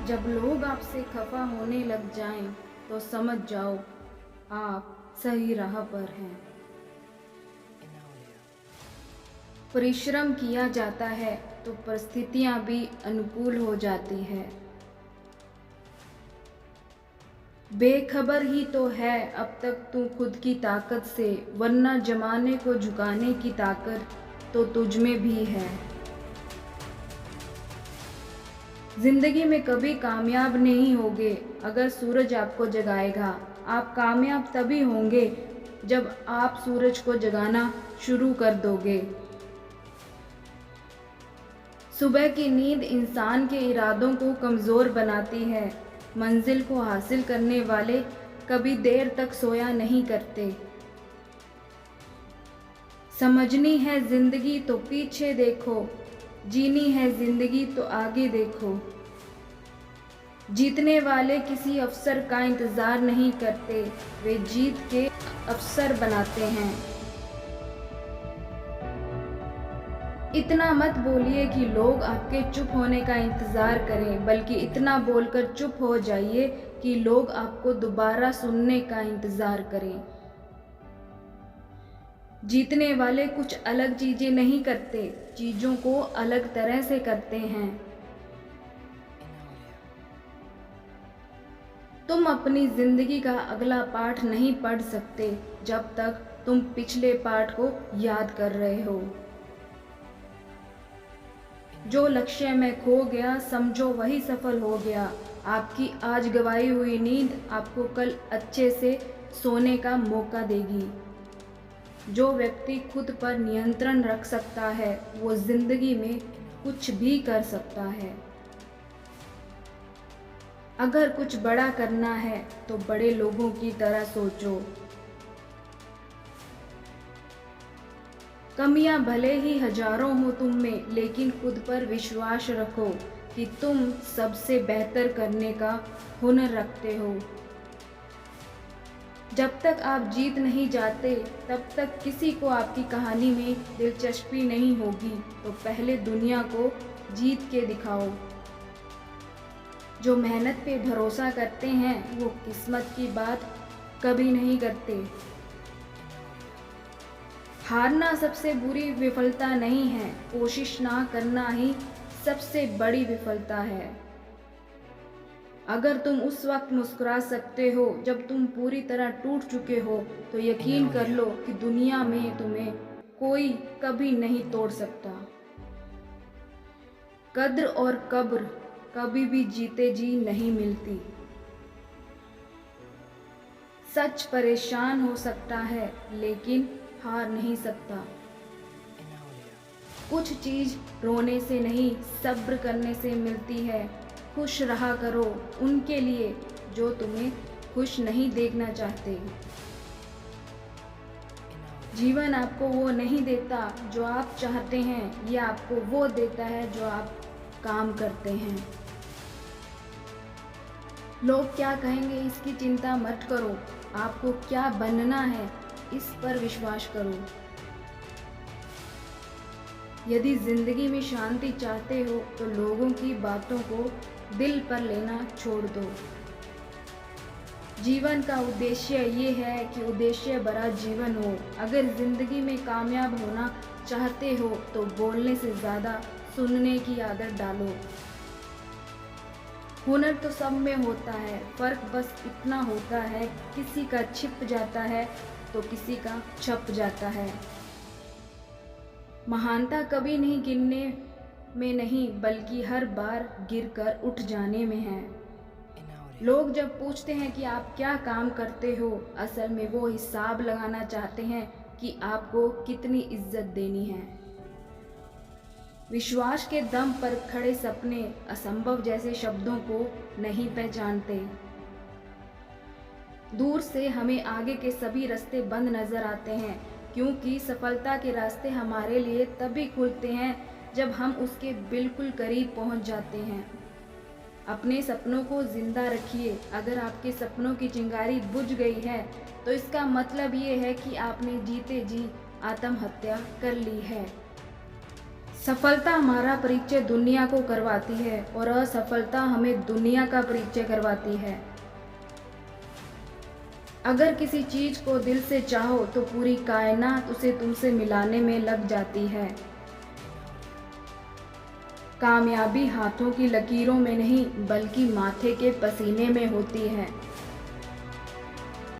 जब लोग आपसे खफा होने लग जाएं, तो समझ जाओ आप सही राह पर हैं। परिश्रम किया जाता है तो परिस्थितियां भी अनुकूल हो जाती है। बेखबर ही तो है अब तक तू खुद की ताकत से, वरना जमाने को झुकाने की ताकत तो तुझ में भी है। जिंदगी में कभी कामयाब नहीं होगे अगर सूरज आपको जगाएगा। आप कामयाब तभी होंगे जब आप सूरज को जगाना शुरू कर दोगे। सुबह की नींद इंसान के इरादों को कमज़ोर बनाती है। मंजिल को हासिल करने वाले कभी देर तक सोया नहीं करते। समझनी है जिंदगी तो पीछे देखो, जीनी है जिंदगी तो आगे देखो। जीतने वाले किसी अवसर का इंतज़ार नहीं करते, वे जीत के अवसर बनाते हैं। इतना मत बोलिए कि लोग आपके चुप होने का इंतज़ार करें, बल्कि इतना बोलकर चुप हो जाइए कि लोग आपको दोबारा सुनने का इंतज़ार करें। जीतने वाले कुछ अलग चीज़ें नहीं करते, चीज़ों को अलग तरह से करते हैं। तुम अपनी ज़िंदगी का अगला पाठ नहीं पढ़ सकते जब तक तुम पिछले पाठ को याद कर रहे हो। जो लक्ष्य में खो गया समझो वही सफल हो गया। आपकी आज गंवाई हुई नींद आपको कल अच्छे से सोने का मौका देगी। जो व्यक्ति खुद पर नियंत्रण रख सकता है वो जिंदगी में कुछ भी कर सकता है। अगर कुछ बड़ा करना है तो बड़े लोगों की तरह सोचो। कमियां भले ही हजारों हो तुम में, लेकिन खुद पर विश्वास रखो कि तुम सबसे बेहतर करने का हुनर रखते हो। जब तक आप जीत नहीं जाते तब तक किसी को आपकी कहानी में दिलचस्पी नहीं होगी, तो पहले दुनिया को जीत के दिखाओ। जो मेहनत पे भरोसा करते हैं वो किस्मत की बात कभी नहीं करते। हारना सबसे बुरी विफलता नहीं है, कोशिश ना करना ही सबसे बड़ी विफलता है। अगर तुम उस वक्त मुस्कुरा सकते हो जब तुम पूरी तरह टूट चुके हो, तो यकीन कर लो कि दुनिया में तुम्हें कोई कभी नहीं तोड़ सकता। कद्र और कब्र कभी भी जीते जी नहीं मिलती। सच परेशान हो सकता है लेकिन हार नहीं सकता। कुछ चीज रोने से नहीं सब्र करने से मिलती है। खुश रहा करो उनके लिए जो तुम्हें खुश नहीं देखना चाहते। जीवन आपको वो नहीं देता जो आप चाहते हैं, यह आपको वो देता है जो आप काम करते हैं। लोग क्या कहेंगे इसकी चिंता मत करो, आपको क्या बनना है इस पर विश्वास करो। यदि जिंदगी में शांति चाहते हो तो लोगों की बातों को दिल पर लेना छोड़ दो। जीवन का उद्देश्य ये है कि उद्देश्य भरा जीवन हो। अगर जिंदगी में कामयाब होना चाहते हो तो बोलने से ज़्यादा सुनने की आदत डालो। हुनर तो सब में होता है, फर्क बस इतना होता है किसी का छिप जाता है तो किसी का छप जाता है। महानता कभी नहीं गिरने में नहीं, बल्कि हर बार गिरकर उठ जाने में है। लोग जब पूछते हैं कि आप क्या काम करते हो, असल में वो हिसाब लगाना चाहते हैं कि आपको कितनी इज्जत देनी है। विश्वास के दम पर खड़े सपने असंभव जैसे शब्दों को नहीं पहचानते। दूर से हमें आगे के सभी रास्ते बंद नजर आते हैं, क्योंकि सफलता के रास्ते हमारे लिए तभी खुलते हैं जब हम उसके बिल्कुल करीब पहुंच जाते हैं। अपने सपनों को जिंदा रखिए। अगर आपके सपनों की चिंगारी बुझ गई है तो इसका मतलब ये है कि आपने जीते जी आत्महत्या कर ली है। सफलता हमारा परिचय दुनिया को करवाती है और असफलता हमें दुनिया का परिचय करवाती है। अगर किसी चीज को दिल से चाहो तो पूरी कायनात उसे तुमसे मिलाने में लग जाती है। कामयाबी हाथों की लकीरों में नहीं बल्कि माथे के पसीने में होती है।